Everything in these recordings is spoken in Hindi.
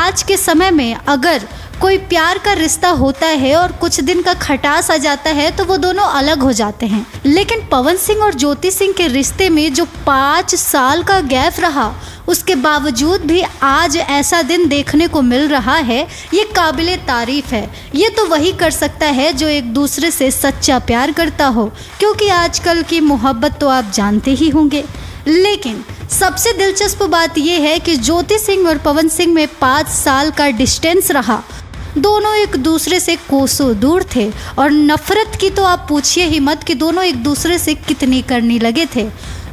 आज के समय में अगर कोई प्यार का रिश्ता होता है और कुछ दिन का खटास आ जाता है तो वो दोनों अलग हो जाते हैं, लेकिन पवन सिंह और ज्योति सिंह के रिश्ते में जो 5 साल का गैप रहा उसके बावजूद भी आज ऐसा दिन देखने को मिल रहा है, ये काबिले तारीफ है। ये तो वही कर सकता है जो एक दूसरे से सच्चा प्यार करता हो, क्योंकि आजकल की मोहब्बत तो आप जानते ही होंगे। लेकिन सबसे दिलचस्प बात यह है कि ज्योति सिंह और पवन सिंह में 5 साल का डिस्टेंस रहा। दोनों एक दूसरे से कोसों दूर थे और नफरत की तो आप पूछिए ही मत कि दोनों एक दूसरे से कितनी करने लगे थे।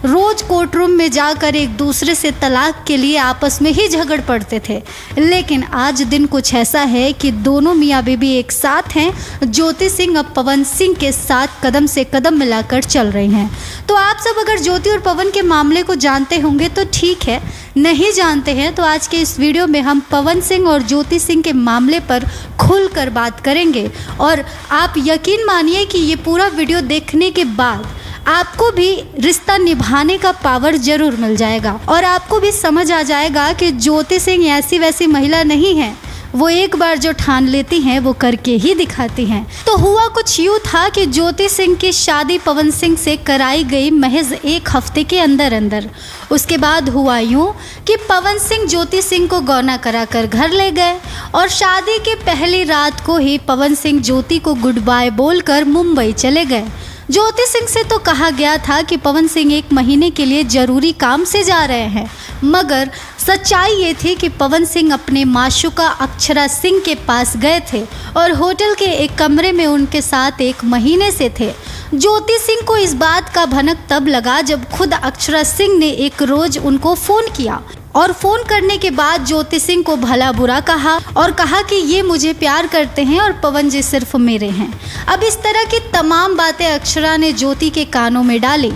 रोज कोर्ट रूम में जाकर एक दूसरे से तलाक के लिए आपस में ही झगड़ पड़ते थे, लेकिन आज दिन कुछ ऐसा है कि दोनों मियाँ बीवी एक साथ हैं। ज्योति सिंह अब पवन सिंह के साथ कदम से कदम मिलाकर चल रहे हैं। तो आप सब अगर ज्योति और पवन के मामले को जानते होंगे तो ठीक है, नहीं जानते हैं तो आज के इस वीडियो में हम पवन सिंह और ज्योति सिंह के मामले पर खुलकर बात करेंगे। और आप यकीन मानिए कि ये पूरा वीडियो देखने के बाद आपको भी रिश्ता निभाने का पावर जरूर मिल जाएगा और आपको भी समझ आ जाएगा कि ज्योति सिंह ऐसी वैसी महिला नहीं है, वो एक बार जो ठान लेती हैं वो करके ही दिखाती हैं। तो हुआ कुछ यूँ था कि ज्योति सिंह की शादी पवन सिंह से कराई गई महज 1 हफ्ते के अंदर अंदर। उसके बाद हुआ यूँ कि पवन सिंह ज्योति सिंह को गौना कराकर घर ले गए और शादी के पहली रात को ही पवन सिंह ज्योति को गुड बाय बोलकर मुंबई चले गए। ज्योति सिंह से तो कहा गया था कि पवन सिंह 1 महीने के लिए ज़रूरी काम से जा रहे हैं, मगर सच्चाई ये थी कि पवन सिंह अपने माशूका अक्षरा सिंह के पास गए थे और होटल के एक कमरे में उनके साथ 1 महीने से थे। ज्योति सिंह को इस बात का भनक तब लगा जब खुद अक्षरा सिंह ने एक रोज़ उनको फ़ोन किया और फ़ोन करने के बाद ज्योति सिंह को भला बुरा कहा और कहा कि ये मुझे प्यार करते हैं और पवन जी सिर्फ मेरे हैं। अब इस तरह की तमाम बातें अक्षरा ने ज्योति के कानों में डाली।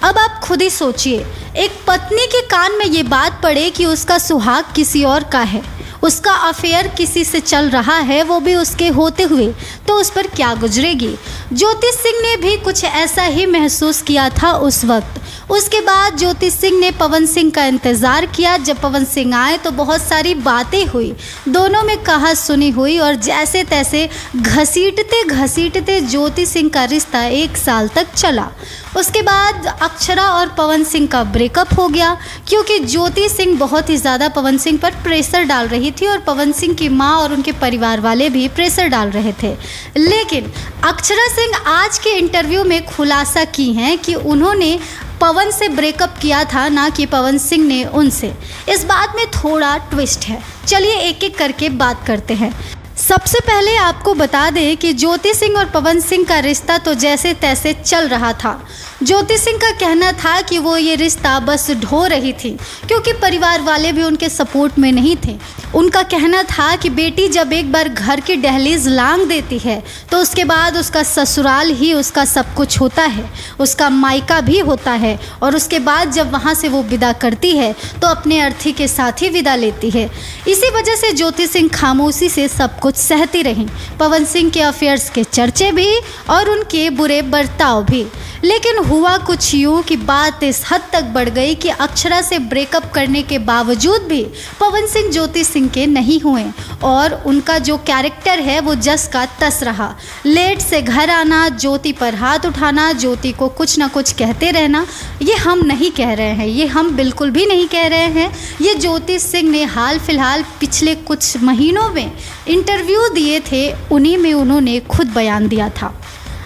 अब आप खुद ही सोचिए, एक पत्नी के कान में ये बात पड़े कि उसका सुहाग किसी और का है, उसका अफेयर किसी से चल रहा है, वो भी उसके होते हुए, तो उस पर क्या गुजरेगी। ज्योति सिंह ने भी कुछ ऐसा ही महसूस किया था उस वक्त। उसके बाद ज्योति सिंह ने पवन सिंह का इंतज़ार किया। जब पवन सिंह आए तो बहुत सारी बातें हुई, दोनों में कहा सुनी हुई और जैसे तैसे घसीटते घसीटते ज्योति सिंह का रिश्ता 1 साल तक चला। उसके बाद अक्षरा और पवन सिंह का ब्रेकअप हो गया, क्योंकि ज्योति सिंह बहुत ही ज़्यादा पवन सिंह पर प्रेशर डाल रही थी और पवन सिंह की माँ और उनके परिवार वाले भी प्रेशर डाल रहे थे। लेकिन अक्षरा सिंह आज के इंटरव्यू में खुलासा की हैं कि उन्होंने पवन से ब्रेकअप किया था, ना कि पवन सिंह ने उनसे। इस बात में थोड़ा ट्विस्ट है, चलिए एक एक करके बात करते हैं। सबसे पहले आपको बता दें कि ज्योति सिंह और पवन सिंह का रिश्ता तो जैसे तैसे चल रहा था। ज्योति सिंह का कहना था कि वो ये रिश्ता बस ढो रही थी, क्योंकि परिवार वाले भी उनके सपोर्ट में नहीं थे। उनका कहना था कि बेटी जब एक बार घर की दहलीज लांघ देती है तो उसके बाद उसका ससुराल ही उसका सब कुछ होता है, उसका मायका भी होता है, और उसके बाद जब वहाँ से वो विदा करती है तो अपने अर्थी के साथ ही विदा लेती है। इसी वजह से ज्योति सिंह खामोशी से सब कुछ सहती रहीं, पवन सिंह के अफेयर्स के चर्चे भी और उनके बुरे बर्ताव भी। लेकिन हुआ कुछ यूँ कि बात इस हद तक बढ़ गई कि अक्षरा से ब्रेकअप करने के बावजूद भी पवन सिंह ज्योति सिंह के नहीं हुए और उनका जो कैरेक्टर है वो जस का तस रहा। लेट से घर आना, ज्योति पर हाथ उठाना, ज्योति को कुछ ना कुछ कहते रहना, ये हम नहीं कह रहे हैं, ये हम बिल्कुल भी नहीं कह रहे हैं। ये ज्योति सिंह ने हाल फिलहाल पिछले कुछ महीनों में इंटरव्यू दिए थे, उन्हीं में उन्होंने खुद बयान दिया था।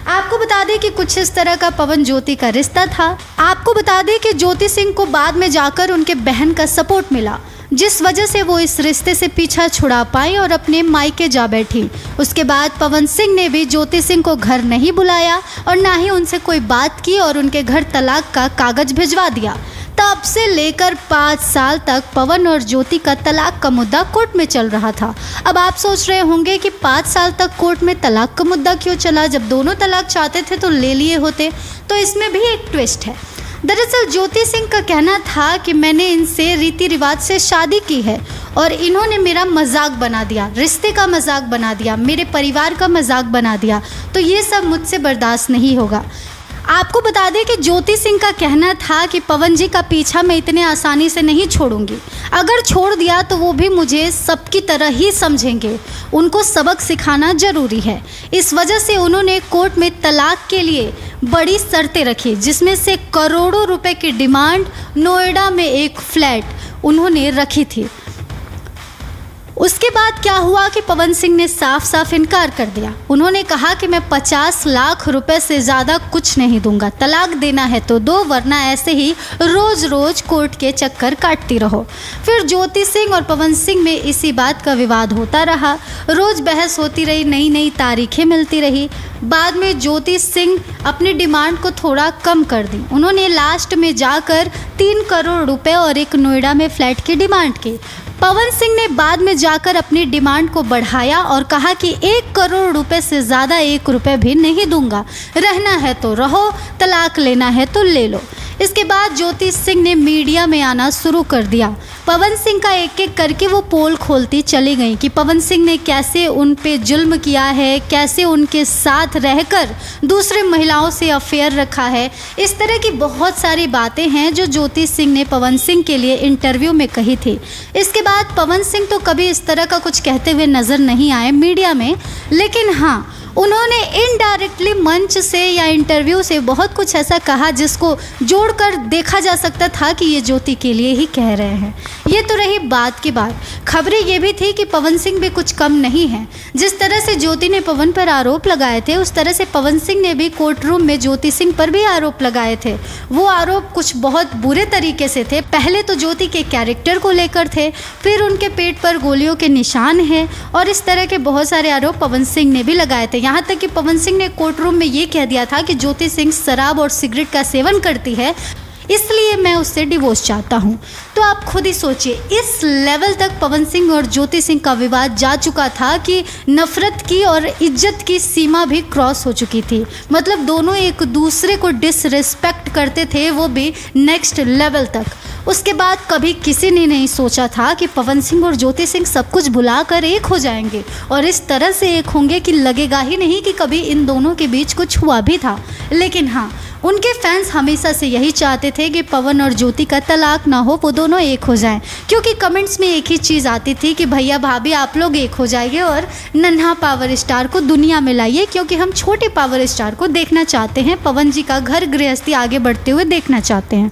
आपको बता दें कि कुछ इस तरह का पवन ज्योति का रिश्ता था। आपको बता दें कि ज्योति सिंह को बाद में जाकर उनके बहन का सपोर्ट मिला, जिस वजह से वो इस रिश्ते से पीछा छुड़ा पाई और अपने मायके जा बैठी। उसके बाद पवन सिंह ने भी ज्योति सिंह को घर नहीं बुलाया और ना ही उनसे कोई बात की और उनके घर तलाक का कागज भिजवा दिया। तब से लेकर 5 साल तक पवन और ज्योति का तलाक का मुद्दा कोर्ट में चल रहा था। अब आप सोच रहे होंगे कि 5 साल तक कोर्ट में तलाक का मुद्दा क्यों चला, जब दोनों तलाक चाहते थे तो ले लिए होते। तो इसमें भी एक ट्विस्ट है। दरअसल ज्योति सिंह का कहना था कि मैंने इनसे रीति रिवाज से शादी की है और इन्होंने मेरा मजाक बना दिया, रिश्ते का मजाक बना दिया, मेरे परिवार का मजाक बना दिया, तो ये सब मुझसे बर्दाश्त नहीं होगा। आपको बता दें कि ज्योति सिंह का कहना था कि पवन जी का पीछा मैं इतने आसानी से नहीं छोड़ूंगी, अगर छोड़ दिया तो वो भी मुझे सबकी तरह ही समझेंगे, उनको सबक सिखाना जरूरी है। इस वजह से उन्होंने कोर्ट में तलाक के लिए बड़ी शर्तें रखी, जिसमें से करोड़ों रुपए की डिमांड, नोएडा में एक फ्लैट उन्होंने रखी थी। उसके बाद क्या हुआ कि पवन सिंह ने साफ साफ इनकार कर दिया। उन्होंने कहा कि मैं 50 लाख रुपए से ज़्यादा कुछ नहीं दूंगा, तलाक देना है तो दो, वरना ऐसे ही रोज़ रोज़ कोर्ट के चक्कर काटती रहो। फिर ज्योति सिंह और पवन सिंह में इसी बात का विवाद होता रहा, रोज़ बहस होती रही, नई नई तारीखें मिलती रही। बाद में ज्योति सिंह अपनी डिमांड को थोड़ा कम कर दी। उन्होंने लास्ट में जाकर 3 करोड़ रुपए और एक नोएडा में फ्लैट की डिमांड की। पवन सिंह ने बाद में जाकर अपनी डिमांड को बढ़ाया और कहा कि 1 करोड़ रुपए से ज़्यादा 1 रुपए भी नहीं दूंगा, रहना है तो रहो, तलाक लेना है तो ले लो। इसके बाद ज्योति सिंह ने मीडिया में आना शुरू कर दिया। पवन सिंह का एक एक करके वो पोल खोलती चली गई कि पवन सिंह ने कैसे उन पे जुल्म किया है, कैसे उनके साथ रहकर दूसरे महिलाओं से अफेयर रखा है। इस तरह की बहुत सारी बातें हैं जो ज्योति सिंह ने पवन सिंह के लिए इंटरव्यू में कही थी। इसके बाद पवन सिंह तो कभी इस तरह का कुछ कहते हुए नज़र नहीं आए मीडिया में, लेकिन हाँ, उन्होंने इनडायरेक्टली मंच से या इंटरव्यू से बहुत कुछ ऐसा कहा जिसको जोड़कर देखा जा सकता था कि ये ज्योति के लिए ही कह रहे हैं। ये तो रही बात की बात। खबरें ये भी थी कि पवन सिंह भी कुछ कम नहीं है। जिस तरह से ज्योति ने पवन पर आरोप लगाए थे, उस तरह से पवन सिंह ने भी कोर्ट रूम में ज्योति सिंह पर भी आरोप लगाए थे। वो आरोप कुछ बहुत बुरे तरीके से थे। पहले तो ज्योति के कैरेक्टर को लेकर थे, फिर उनके पेट पर गोलियों के निशान हैं, और इस तरह के बहुत सारे आरोप पवन सिंह ने भी लगाए थे। यहाँ तक कि पवन सिंह ने कोर्ट रूम में ये कह दिया था कि ज्योति सिंह शराब और सिगरेट का सेवन करती है, इसलिए मैं उससे डिवोर्स चाहता हूँ। तो आप खुद ही सोचिए, इस लेवल तक पवन सिंह और ज्योति सिंह का विवाद जा चुका था कि नफरत की और इज्जत की सीमा भी क्रॉस हो चुकी थी। मतलब दोनों एक दूसरे को डिसरिस्पेक्ट करते थे, वो भी नेक्स्ट लेवल तक। उसके बाद कभी किसी ने नहीं सोचा था कि पवन सिंह और ज्योति सिंह सब कुछ भुलाकर एक हो जाएंगे और इस तरह से एक होंगे कि लगेगा ही नहीं कि कभी इन दोनों के बीच कुछ हुआ भी था। लेकिन हाँ, उनके फैंस हमेशा से यही चाहते थे कि पवन और ज्योति का तलाक ना हो, वो दोनों एक हो जाएं, क्योंकि कमेंट्स में एक ही चीज़ आती थी कि भैया भाभी आप लोग एक हो जाइए और नन्हा पावर स्टार को दुनिया में लाइए, क्योंकि हम छोटे पावर स्टार को देखना चाहते हैं, पवन जी का घर गृहस्थी आगे बढ़ते हुए देखना चाहते हैं।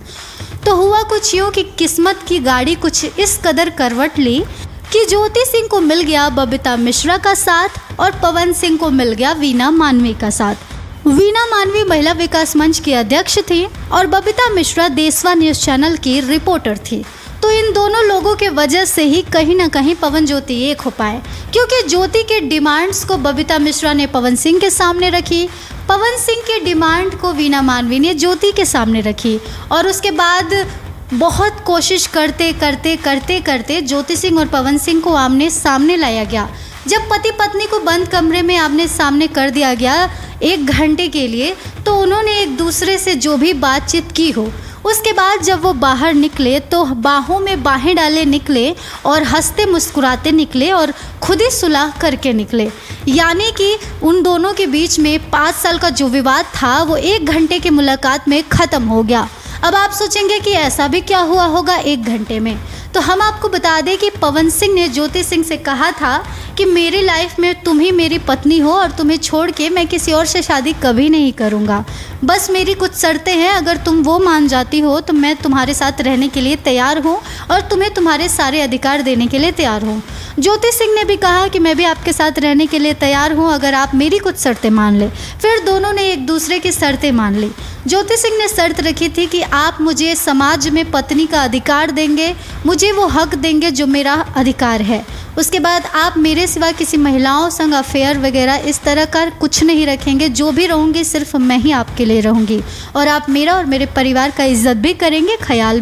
तो हुआ कुछ यूँ कि किस्मत की गाड़ी कुछ इस कदर करवट ली कि ज्योति सिंह को मिल गया बबीता मिश्रा का साथ और पवन सिंह को मिल गया वीना मानवी का साथ। वीना मानवी महिला विकास मंच की अध्यक्ष थी और बबीता मिश्रा देशवा न्यूज़ चैनल की रिपोर्टर थी। तो इन दोनों लोगों के वजह से ही कहीं ना कहीं पवन ज्योति एक हो पाए, क्योंकि ज्योति के डिमांड्स को बबीता मिश्रा ने पवन सिंह के सामने रखी, पवन सिंह के डिमांड को वीना मानवी ने ज्योति के सामने रखी, और उसके बाद बहुत कोशिश करते करते करते करते ज्योति सिंह और पवन सिंह को आमने सामने लाया गया। जब पति पत्नी को बंद कमरे में आमने सामने कर दिया गया 1 घंटे के लिए, तो उन्होंने एक दूसरे से जो भी बातचीत की हो, उसके बाद जब वो बाहर निकले तो बाहों में बाहें डाले निकले और हंसते मुस्कुराते निकले और खुद ही सुलह करके निकले। यानी कि उन दोनों के बीच में 5 साल का जो विवाद था वो 1 घंटे की मुलाकात में ख़त्म हो गया। अब आप सोचेंगे कि ऐसा भी क्या हुआ होगा 1 घंटे में। तो हम आपको बता दें कि पवन सिंह ने ज्योति सिंह से कहा था कि मेरी लाइफ में तुम ही मेरी पत्नी हो और तुम्हें छोड़ के मैं किसी और से शादी कभी नहीं करूँगा। बस मेरी कुछ शर्तें हैं, अगर तुम वो मान जाती हो तो मैं तुम्हारे साथ रहने के लिए तैयार हूँ और तुम्हें तुम्हारे सारे अधिकार देने के लिए तैयार हूँ। ज्योति सिंह ने भी कहा कि मैं भी आपके साथ रहने के लिए तैयार हूँ अगर आप मेरी कुछ शर्तें मान ले। फिर दोनों ने एक दूसरे की शर्तें मान ली। ज्योति सिंह ने शर्त रखी थी कि आप मुझे समाज में पत्नी का अधिकार देंगे, मुझे वो हक देंगे जो मेरा अधिकार है। उसके बाद आप मेरे सिवा किसी महिलाओं संग अफेयर वगैरह इस तरह का कुछ नहीं रखेंगे, जो भी रहूँगी सिर्फ मैं ही आपके लिए रहूँगी और आप मेरा और मेरे परिवार का इज्जत भी करेंगे, ख्याल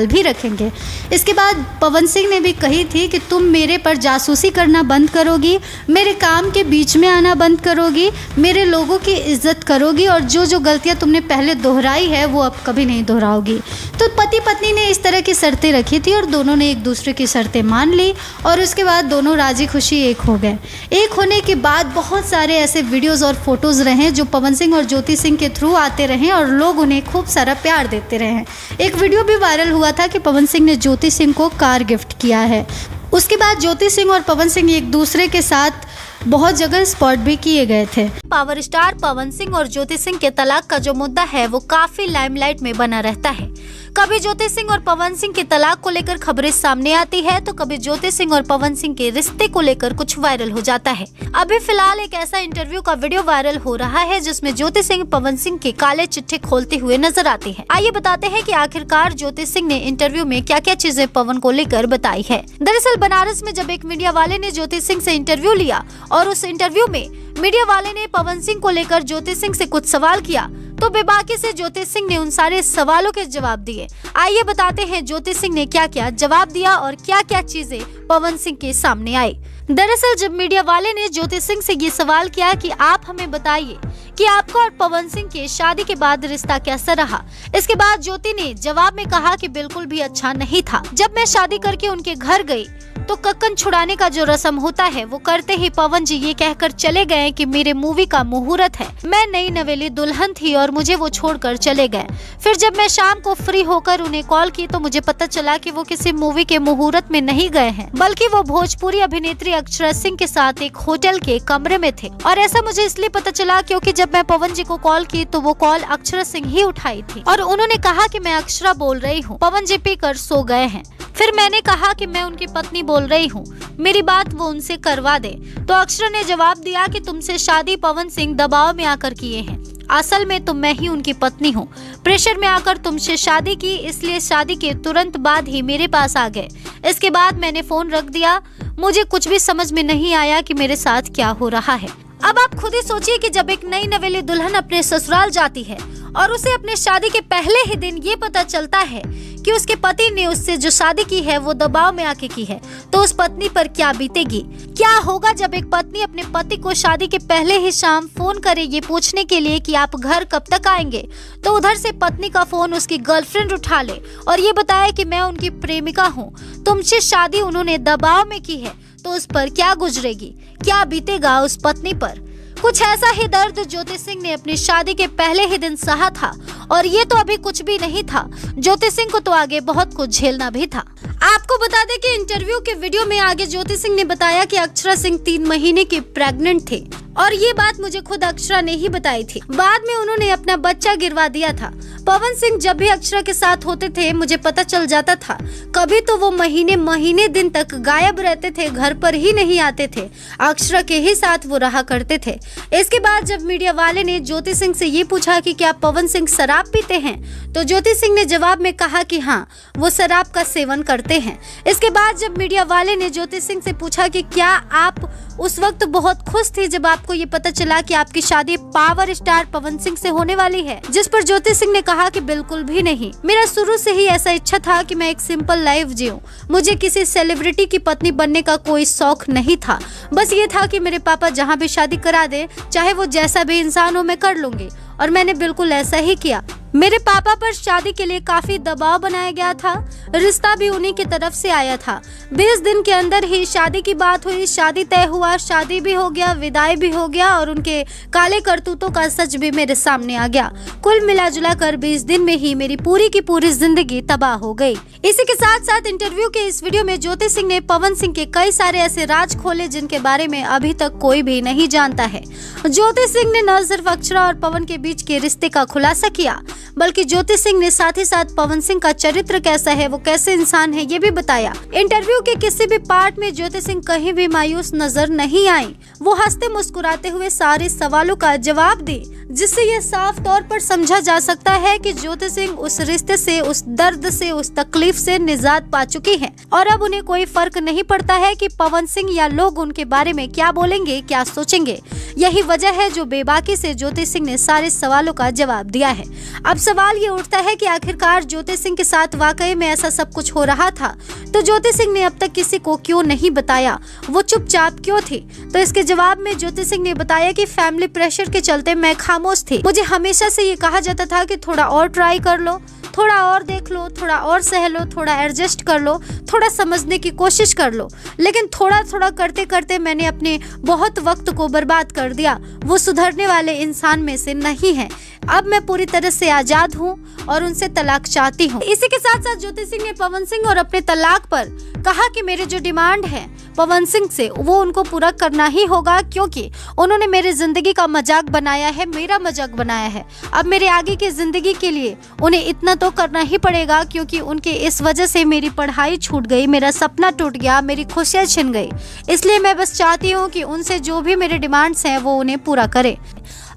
भी रखेंगे। इसके बाद पवन सिंह ने भी कही थी कि तुम मेरे पर जासूसी करना बंद करोगी, मेरे काम के बीच में आना बंद करोगी, मेरे लोगों की इज्जत करोगी और जो जो गलतियाँ तुमने पहले दोहराई है वो अब कभी नहीं दोहराओगी। तो पति पत्नी ने इस तरह की शर्तें रखी थी और दोनों ने एक दूसरे की शर्तें मान ली और और उसके बाद दोनों राजी खुशी एक हो गए। एक होने के बाद बहुत सारे ऐसे वीडियोस और फोटोज़ रहे जो पवन सिंह और ज्योति सिंह के थ्रू आते रहे और लोग उन्हें खूब सारा प्यार देते रहे। एक वीडियो भी वायरल हुआ था कि पवन सिंह ने ज्योति सिंह को कार गिफ्ट किया है। उसके बाद ज्योति सिंह और पवन सिंह एक दूसरे के साथ बहुत जगह स्पॉट भी किए गए थे। पावर स्टार पवन सिंह और ज्योति सिंह के तलाक का जो मुद्दा है वो काफी लाइमलाइट में बना रहता है। कभी ज्योति सिंह और पवन सिंह के तलाक को लेकर खबरें सामने आती है तो कभी ज्योति सिंह और पवन सिंह के रिश्ते को लेकर कुछ वायरल हो जाता है। अभी फिलहाल एक ऐसा इंटरव्यू का वीडियो वायरल हो रहा है जिसमें ज्योति सिंह पवन सिंह के काले चिट्ठे खोलते हुए नजर आते हैं। आइए बताते हैं कि आखिरकार ज्योति सिंह ने इंटरव्यू में क्या क्या चीजें पवन को लेकर बताई है। दरअसल बनारस में जब एक मीडिया वाले ने ज्योति सिंह से इंटरव्यू लिया और उस इंटरव्यू में मीडिया वाले ने पवन सिंह को लेकर ज्योति सिंह से कुछ सवाल किया तो बेबाकी से ज्योति सिंह ने उन सारे सवालों के जवाब दिए। आइए बताते हैं ज्योति सिंह ने क्या क्या जवाब दिया और क्या क्या चीजें पवन सिंह के सामने आई। दरअसल जब मीडिया वाले ने ज्योति सिंह से ये सवाल किया कि आप हमें बताइए कि आपका और पवन सिंह के शादी के बाद रिश्ता कैसा रहा, इसके बाद ज्योति ने जवाब में कहा कि बिल्कुल भी अच्छा नहीं था। जब मैं शादी करके उनके घर गई तो कक्कन छुड़ाने का जो रस्म होता है वो करते ही पवन जी ये कहकर चले गए कि मेरे मूवी का मुहूर्त है। मैं नई नवेली दुल्हन थी और मुझे वो छोड़कर चले गए। फिर जब मैं शाम को फ्री होकर उन्हें कॉल की तो मुझे पता चला कि वो किसी मूवी के मुहूर्त में नहीं गए हैं, बल्कि वो भोजपुरी अभिनेत्री अक्षरा सिंह के साथ एक होटल के कमरे में थे। और ऐसा मुझे इसलिए पता चला क्योंकि जब मैं पवन जी को कॉल की तो वो कॉल अक्षरा सिंह ही उठाई थी और उन्होंने कहा कि मैं अक्षरा बोल रही हूँ, पवन जी पीकर सो गए हैं। फिर मैंने कहा कि मैं उनकी पत्नी बोल रही हूँ, मेरी बात वो उनसे करवा दे। तो अक्षरा ने जवाब दिया कि तुमसे शादी पवन सिंह दबाव में आकर किए हैं, असल में तो मैं ही उनकी पत्नी हूँ। प्रेशर में आकर तुमसे शादी की, इसलिए शादी के तुरंत बाद ही मेरे पास आ गए। इसके बाद मैंने फोन रख दिया। मुझे कुछ भी समझ में नहीं आया कि मेरे साथ क्या हो रहा है। अब आप खुद ही सोचिए कि जब एक नई नवेली दुल्हन अपने ससुराल जाती है और उसे अपने शादी के पहले ही दिन ये पता चलता है कि उसके पति ने उससे जो शादी की है वो दबाव में आके की है, तो उस पत्नी पर क्या बीतेगी। क्या होगा जब एक पत्नी अपने पति को शादी के पहले ही शाम फोन करे ये पूछने के लिए कि आप घर कब तक आएंगे, तो उधर से पत्नी का फोन उसकी गर्लफ्रेंड उठा ले और ये बताए कि मैं उनकी प्रेमिका हूँ, तुमसे शादी उन्होंने दबाव में की है, तो उस पर क्या गुजरेगी, क्या बीतेगा उस पत्नी पर। कुछ ऐसा ही दर्द ज्योति सिंह ने अपनी शादी के पहले ही दिन सहा था और ये तो अभी कुछ भी नहीं था, ज्योति सिंह को तो आगे बहुत कुछ झेलना भी था। आपको बता दें कि इंटरव्यू के वीडियो में आगे ज्योति सिंह ने बताया कि अक्षरा सिंह 3 महीने की प्रेग्नेंट थे और ये बात मुझे खुद अक्षरा ने ही बताई थी। बाद में उन्होंने अपना बच्चा गिरवा दिया था। पवन सिंह जब भी अक्षरा के साथ होते थे मुझे पता चल जाता था। कभी तो वो महीने दिन तक गायब रहते थे, घर पर ही नहीं आते थे, अक्षरा के ही साथ वो रहा करते थे। इसके बाद जब मीडिया वाले ने ज्योति सिंह से ये पूछा कि क्या पवन सिंह शराब पीते हैं, तो ज्योति सिंह ने जवाब में कहा कि हाँ, वो शराब का सेवन करते हैं। इसके बाद जब मीडिया वाले ने ज्योति सिंह से पूछा कि क्या आप उस वक्त बहुत खुश थी जब आपको ये पता चला कि आपकी शादी पावर स्टार पवन सिंह से होने वाली है, जिस पर ज्योति सिंह ने कहा कि बिल्कुल भी नहीं, मेरा शुरू से ही ऐसा इच्छा था कि मैं एक सिंपल लाइफ जीऊं। मुझे किसी सेलिब्रिटी की पत्नी बनने का कोई शौक नहीं था, बस ये था कि मेरे पापा जहाँ भी शादी करा दे, चाहे वो जैसा भी इंसान हो, मैं कर लूंगी। और मैंने बिल्कुल ऐसा ही किया। मेरे पापा पर शादी के लिए काफी दबाव बनाया गया था, रिश्ता भी उन्हीं की तरफ से आया था। 20 दिन के अंदर ही शादी की बात हुई, शादी तय हुआ, शादी भी हो गया, विदाई भी हो गया और उनके काले करतूतों का सच भी मेरे सामने आ गया। कुल मिलाजुला कर 20 दिन में ही मेरी पूरी की पूरी जिंदगी तबाह हो गई। इसी के साथ साथ इंटरव्यू के इस वीडियो में ज्योति सिंह ने पवन सिंह के कई सारे ऐसे राज खोले जिनके बारे में अभी तक कोई भी नहीं जानता है। ज्योति सिंह ने न सिर्फ अक्षरा और पवन के बीच के रिश्ते का खुलासा किया, बल्कि ज्योति सिंह ने साथ ही साथ पवन सिंह का चरित्र कैसा है, वो कैसे इंसान है, ये भी बताया। इंटरव्यू के किसी भी पार्ट में ज्योति सिंह कहीं भी मायूस नजर नहीं आई। वो हंसते मुस्कुराते हुए सारे सवालों का जवाब दी, जिससे ये साफ तौर पर समझा जा सकता है कि ज्योति सिंह उस रिश्ते से, उस दर्द से, उस तकलीफ से निजात पा चुकी हैं और अब उन्हें कोई फर्क नहीं पड़ता है कि पवन सिंह या लोग उनके बारे में क्या बोलेंगे, क्या सोचेंगे। यही वजह है जो बेबाकी से ज्योति सिंह ने सारे इस सवालों का जवाब दिया है। अब सवाल ये उठता है कि आखिरकार ज्योति सिंह के साथ वाकई में ऐसा सब कुछ हो रहा था, तो ज्योति सिंह ने अब तक किसी को क्यों नहीं बताया, वो चुपचाप क्यों थी? तो इसके जवाब में ज्योति सिंह ने बताया कि फैमिली प्रेशर के चलते मैं खामोश थी। मुझे हमेशा से ये कहा जाता था कि थोड़ा और ट्राई कर लो, थोड़ा और देख लो, थोड़ा और सह लो, थोड़ा एडजस्ट कर लो, थोड़ा समझने की कोशिश कर लो। लेकिन थोड़ा थोड़ा करते करते मैंने अपने बहुत वक्त को बर्बाद कर दिया। वो सुधरने वाले इंसान में से नहीं है। अब मैं पूरी तरह से आजाद हूँ और उनसे तलाक चाहती हूँ। इसी के साथ साथ ज्योति सिंह ने पवन सिंह और अपने तलाक पर कहा कि मेरे जो डिमांड है पवन सिंह से, वो उनको पूरा करना ही होगा, क्योंकि उन्होंने मेरी जिंदगी का मजाक बनाया है, मेरा मजाक बनाया है। अब मेरे आगे की जिंदगी के लिए उन्हें इतना तो करना ही पड़ेगा, क्योंकि उनके इस वजह से मेरी पढ़ाई छूट गई, मेरा सपना टूट गया, मेरी खुशियाँ छिन गई। इसलिए मैं बस चाहती हूँ कि उनसे जो भी मेरे डिमांड्स हैं वो उन्हें पूरा करे।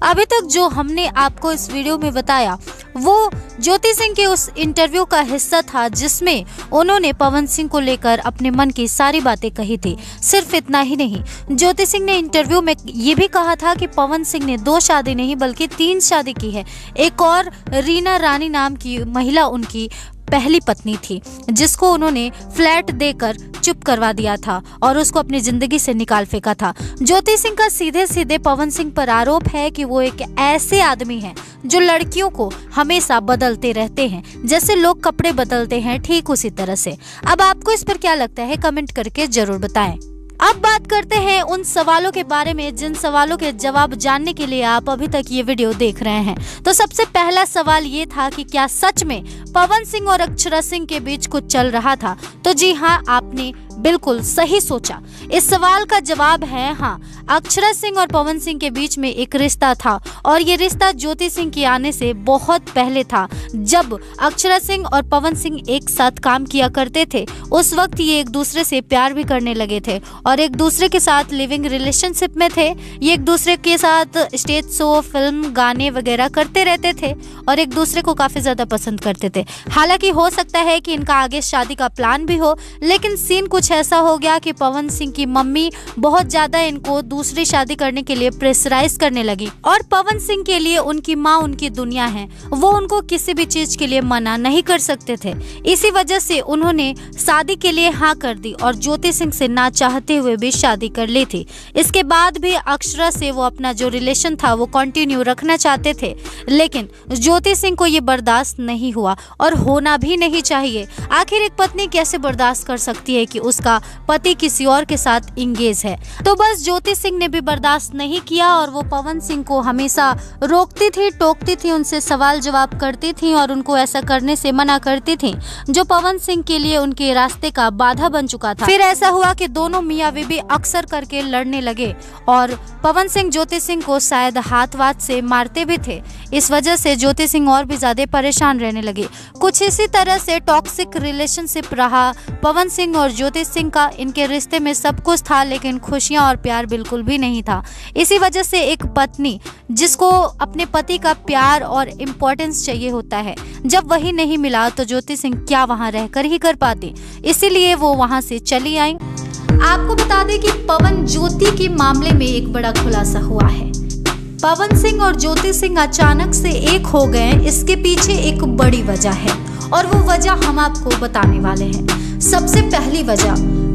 अभी तक जो हमने आपको इस वीडियो में बताया वो ज्योति सिंह के उस इंटरव्यू का हिस्सा था जिसमें उन्होंने पवन सिंह को लेकर अपने मन की सारी बातें कही थी। सिर्फ इतना ही नहीं, ज्योति सिंह ने इंटरव्यू में ये भी कहा था कि पवन सिंह ने 2 शादी नहीं बल्कि 3 शादी की है। एक और रीना रानी नाम की महिला उनकी पहली पत्नी थी, जिसको उन्होंने फ्लैट देकर चुप करवा दिया था और उसको अपनी जिंदगी से निकाल फेंका था। ज्योति सिंह का सीधे सीधे पवन सिंह पर आरोप है कि वो एक ऐसे आदमी हैं जो लड़कियों को हमेशा बदलते रहते हैं, जैसे लोग कपड़े बदलते हैं ठीक उसी तरह से। अब आपको इस पर क्या लगता है, कमेंट करके जरूर बताएं। अब बात करते हैं उन सवालों के बारे में जिन सवालों के जवाब जानने के लिए आप अभी तक ये वीडियो देख रहे हैं। तो सबसे पहला सवाल ये था कि क्या सच में पवन सिंह और अक्षरा सिंह के बीच कुछ चल रहा था? तो जी हाँ, आपने बिल्कुल सही सोचा। इस सवाल का जवाब है हाँ, अक्षरा सिंह और पवन सिंह के बीच में एक रिश्ता था और ये रिश्ता ज्योति सिंह के आने से बहुत पहले था। जब अक्षरा सिंह और पवन सिंह एक साथ काम किया करते थे, उस वक्त ये एक दूसरे से प्यार भी करने लगे थे और एक दूसरे के साथ लिविंग रिलेशनशिप में थे। ये एक दूसरे के साथ स्टेज शो, फिल्म, गाने वगैरह करते रहते थे और एक दूसरे को काफी ज्यादा पसंद करते थे। हालांकि हो सकता है कि इनका आगे शादी का प्लान भी हो, लेकिन सीन कुछ ऐसा हो गया कि पवन सिंह की मम्मी बहुत ज्यादा इनको दूसरी शादी करने के लिए प्रेशराइज करने लगी और पवन सिंह के लिए उनकी माँ उनकी दुनिया है, वो उनको किसी भी चीज के लिए मना नहीं कर सकते थे। इसी वजह से उन्होंने शादी के लिए हाँ कर दी और ज्योति सिंह से ना चाहते हुए भी शादी कर ली थी। इसके बाद भी अक्षरा से वो अपना जो रिलेशन था वो कंटिन्यू रखना चाहते थे, लेकिन ज्योति सिंह को ये बर्दाश्त नहीं हुआ और होना भी नहीं चाहिए। आखिर एक पत्नी कैसे बर्दाश्त कर सकती है कि उसका पति किसी और के साथ इंगेज है? तो बस ज्योति सिंह ने भी बर्दाश्त नहीं किया और वो पवन सिंह को हमेशा रोकती थी, टोकती थी, उनसे सवाल जवाब करती थी और उनको ऐसा करने से मना करती थी जो पवन सिंह के लिए उनके रास्ते का बाधा बन चुका था। फिर ऐसा हुआ कि दोनों मियां बीवी अक्सर करके लड़ने लगे और पवन सिंह ज्योति सिंह को शायद हाथ वाथ से मारते भी थे। इस वजह से ज्योति सिंह और भी ज्यादा परेशान रहने लगे। कुछ इसी तरह से टॉक्सिक रिलेशनशिप रहा पवन सिंह और ज्योति सिंह का। इनके रिश्ते में सब कुछ था लेकिन खुशियां और प्यार बिल्कुल भी नहीं था। इसी वजह से एक पत्नी जिसको अपने पति का प्यार और इम्पोर्टेंस चाहिए होता है, जब वही नहीं मिला तो ज्योति सिंह क्या वहां रहकर ही कर पाती, इसीलिए वो वहां से चली आई। आपको बता दें कि पवन ज्योति के मामले में एक बड़ा खुलासा हुआ है। पवन सिंह और ज्योति सिंह अचानक से एक हो गए, इसके पीछे एक बड़ी वजह है और वो वजह हम आपको बताने वाले हैं। सबसे पहली वजह,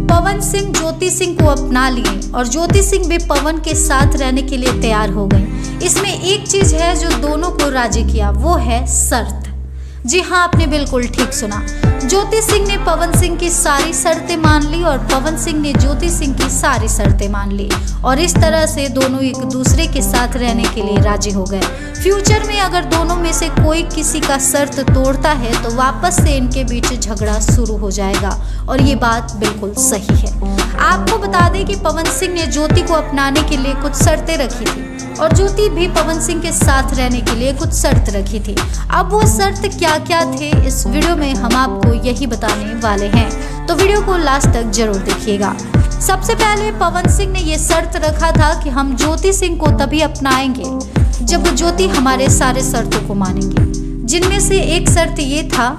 पवन सिंह ज्योति सिंह को अपना लिए और ज्योति सिंह भी पवन के साथ रहने के लिए तैयार हो गई। इसमें एक चीज है जो दोनों को राजी किया, वो है शर्त। जी हाँ, आपने बिल्कुल ठीक सुना। ज्योति सिंह ने पवन सिंह की सारी शर्तें मान ली और पवन सिंह ने ज्योति सिंह की सारी शर्तें मान ली और इस तरह से दोनों एक दूसरे के साथ रहने के लिए राजी हो गए। फ्यूचर में अगर दोनों में से कोई किसी का शर्त तोड़ता है तो वापस से इनके बीच झगड़ा शुरू हो जाएगा और ये बात बिल्कुल सही है। आपको बता दें कि पवन सिंह ने ज्योति को अपनाने के लिए कुछ शर्तें रखी थी और ज्योति भी पवन सिंह के साथ रहने के लिए कुछ शर्त रखी थी। अब वो शर्त क्या क्या थे, इस वीडियो में हम आपको यही बताने वाले हैं, तो वीडियो को लास्ट तक जरूर देखिएगा। सबसे पहले पवन सिंह ने ये शर्त रखा था कि हम ज्योति सिंह को तभी अपनाएंगे जब ज्योति हमारे सारे शर्तों को मानेंगे। जिनमें से एक शर्त ये था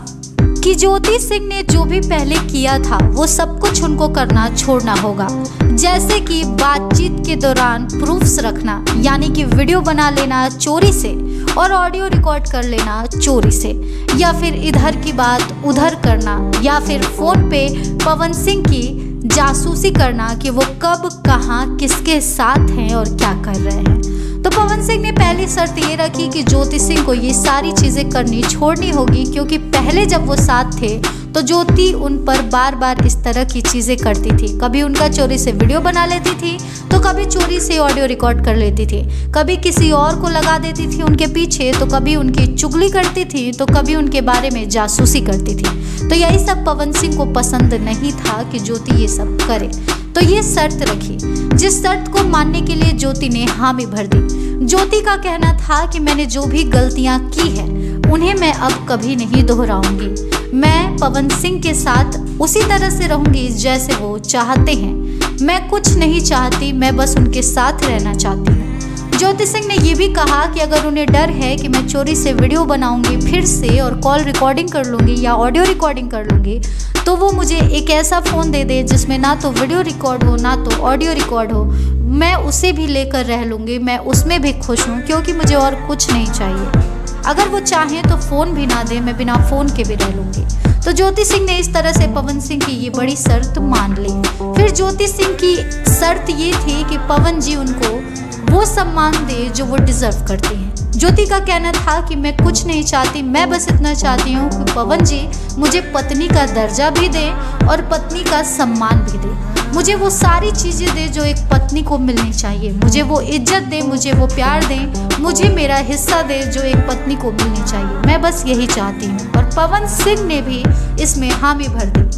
कि ज्योति सिंह ने जो भी पहले किया था वो सब कुछ उनको करना छोड़ना होगा, जैसे कि बातचीत के दौरान प्रूफ्स रखना, यानी कि वीडियो बना लेना चोरी से, और ऑडियो रिकॉर्ड कर लेना चोरी से, या फिर इधर की बात उधर करना, या फिर फ़ोन पे पवन सिंह की जासूसी करना कि वो कब कहाँ किसके साथ हैं और क्या कर रहे हैं। तो पवन सिंह ने पहली शर्त ये रखी कि ज्योति सिंह को ये सारी चीज़ें करनी छोड़नी होगी, क्योंकि पहले जब वो साथ थे तो ज्योति उन पर बार बार इस तरह की चीज़ें करती थी। कभी उनका चोरी से वीडियो बना लेती थी, तो कभी चोरी से ऑडियो रिकॉर्ड कर लेती थी, कभी किसी और को लगा देती थी उनके पीछे, तो कभी उनकी चुगली करती थी, तो कभी उनके बारे में जासूसी करती थी। तो यही सब पवन सिंह को पसंद नहीं था कि ज्योति ये सब करे। तो ये शर्त रखी, जिस शर्त को मानने के लिए ज्योति ने हामी भर दी। ज्योति का कहना था कि मैंने जो भी गलतियां की है उन्हें मैं अब कभी नहीं दोहराऊंगी। मैं पवन सिंह के साथ उसी तरह से रहूंगी जैसे वो चाहते हैं। मैं कुछ नहीं चाहती, मैं बस उनके साथ रहना चाहती हूँ। ज्योति सिंह ने ये भी कहा कि अगर उन्हें डर है कि मैं चोरी से वीडियो बनाऊंगी फिर से और कॉल रिकॉर्डिंग कर लूँगी या ऑडियो रिकॉर्डिंग कर लूँगी, तो वो मुझे एक ऐसा फ़ोन दे दे जिसमें ना तो वीडियो रिकॉर्ड हो ना तो ऑडियो रिकॉर्ड हो। मैं उसे भी लेकर रह लूँगी, मैं उसमें भी खुश हूँ, क्योंकि मुझे और कुछ नहीं चाहिए। अगर वो चाहें तो फ़ोन भी ना दे, मैं बिना फ़ोन के भी रह लूँगी। तो ज्योति सिंह ने इस तरह से पवन सिंह की ये बड़ी शर्त मान ली। फिर ज्योति सिंह की शर्त ये थी कि पवन जी उनको वो सम्मान दे जो वो डिज़र्व करती हैं। ज्योति का कहना था कि मैं कुछ नहीं चाहती, मैं बस इतना चाहती हूँ कि पवन जी मुझे पत्नी का दर्जा भी दें और पत्नी का सम्मान भी दें। मुझे वो सारी चीज़ें दे जो एक पत्नी को मिलनी चाहिए। मुझे वो इज्जत दे, मुझे वो प्यार दें, मुझे मेरा हिस्सा दे जो एक पत्नी को मिलनी चाहिए। मैं बस यही चाहती हूँ। और पवन सिंह ने भी इसमें हामी भर दी।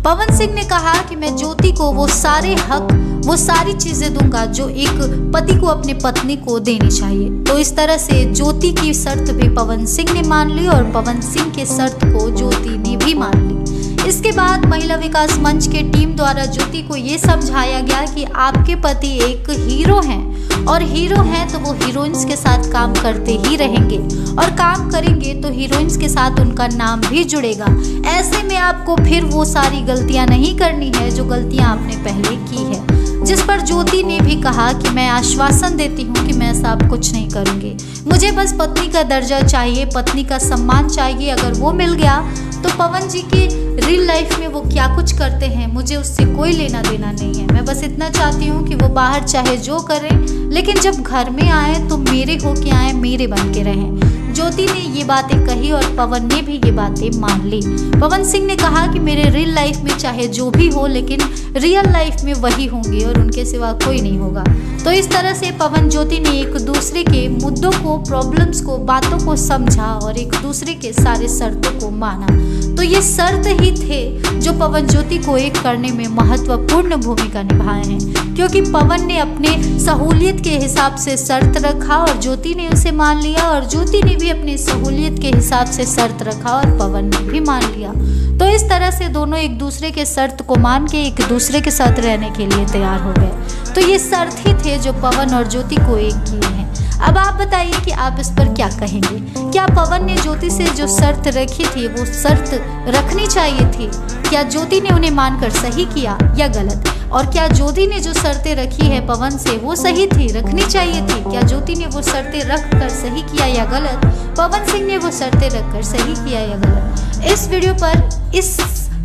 पवन सिंह ने कहा कि मैं ज्योति को वो सारे हक, वो सारी चीज़ें दूंगा जो एक पति को अपनी पत्नी को देनी चाहिए। तो इस तरह से ज्योति की शर्त भी पवन सिंह ने मान ली और पवन सिंह के शर्त को ज्योति ने भी मान ली। इसके बाद महिला विकास मंच के टीम द्वारा ज्योति को ये समझाया गया कि आपके पति एक हीरो हैं और हीरो हैं तो वो हीरोइंस के साथ काम करते ही रहेंगे और काम करेंगे तो हीरोइंस के साथ उनका नाम भी जुड़ेगा। ऐसे में आपको फिर वो सारी गलतियां नहीं करनी है जो गलतियां आपने पहले की है। जिस पर ज्योति ने भी कहा कि मैं आश्वासन देती हूँ कि मैं ऐसा अब कुछ नहीं करूँगी। मुझे बस पत्नी का दर्जा चाहिए, पत्नी का सम्मान चाहिए। अगर वो मिल गया तो पवन जी के रियल लाइफ में वो क्या कुछ करते हैं मुझे उससे कोई लेना देना नहीं है। मैं बस इतना चाहती हूँ कि वो बाहर चाहे जो करें, लेकिन जब घर में आए तो मेरे होके आए, मेरे बन के रहें। ज्योति ने ये बातें कही और पवन ने भी ये बातें मान ली। पवन सिंह ने कहा कि मेरे रियल लाइफ में चाहे जो भी हो, लेकिन रियल लाइफ में वही होंगे और उनके सिवा कोई नहीं होगा। तो इस तरह से पवन ज्योति ने एक दूसरे के मुद्दों को, प्रॉब्लम्स को, बातों को समझा और एक दूसरे के सारे शर्तों को माना। तो ये शर्त ही थे जो पवन ज्योति को एक करने में महत्वपूर्ण भूमिका निभाए हैं, क्योंकि पवन ने अपने सहूलियत के हिसाब से शर्त रखा और ज्योति ने उसे मान लिया और ज्योति ने भी अपनी सहूलियत के हिसाब से शर्त रखा और पवन ने भी मान लिया। तो इस तरह से दोनों एक दूसरे के शर्त को मान के एक दूसरे के साथ रहने के लिए तैयार हो गए। तो ये शर्त ही थे जो पवन और ज्योति को एक किए हैं। अब आप बताइए कि आप इस पर क्या कहेंगे। क्या पवन ने ज्योति से जो शर्त रखी थी वो शर्त रखनी चाहिए थी? क्या ज्योति ने उन्हें मानकर सही किया या गलत? और क्या ज्योति ने जो शर्तें रखी है पवन से वो सही थी, रखनी चाहिए थी? क्या ज्योति ने वो शर्तें रख कर सही किया या गलत? पवन सिंह ने वो शर्तें रख कर सही किया या गलत? इस वीडियो पर, इस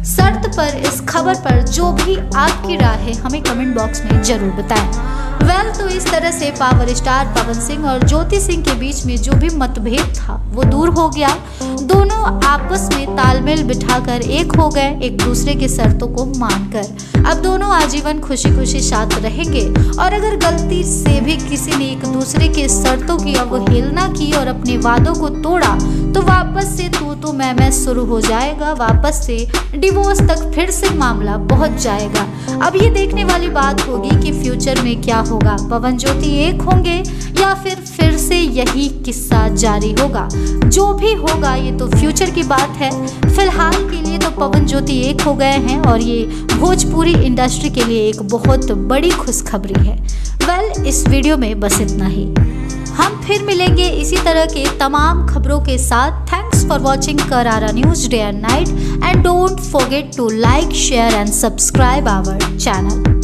शर्त पर, इस खबर पर जो भी आपकी राय है हमें कमेंट बॉक्स में जरूर बताएं। तो इस तरह से पावर स्टार पवन सिंह और ज्योति सिंह के बीच में जो भी मतभेद था वो दूर हो गया। दोनों आपस में तालमेल बिठाकर एक हो गए, एक दूसरे के शर्तों को मानकर। अब दोनों आजीवन खुशी खुशी साथ रहेंगे और अगर गलती से भी किसी ने एक दूसरे के शर्तों की अवहेलना की और अपने वादों को तोड़ा तो वापस से तू मैं शुरू हो जाएगा, वापस से डिवोर्स तक फिर से मामला पहुंच जाएगा। अब ये देखने वाली बात होगी कि फ्यूचर में क्या होगा, पवन ज्योति एक होंगे या फिर से यही किस्सा जारी होगा। जो भी होगा ये तो फ्यूचर की बात है। फिलहाल के लिए तो पवन ज्योति एक हो गए हैं और ये भोजपुरी इंडस्ट्री के लिए एक बहुत बड़ी खुशखबरी है। इस वीडियो में बस इतना ही। हम फिर मिलेंगे इसी तरह के तमाम खबरों के साथ। Thanks for watching Karara news day and night and don't forget to like, share and subscribe our channel.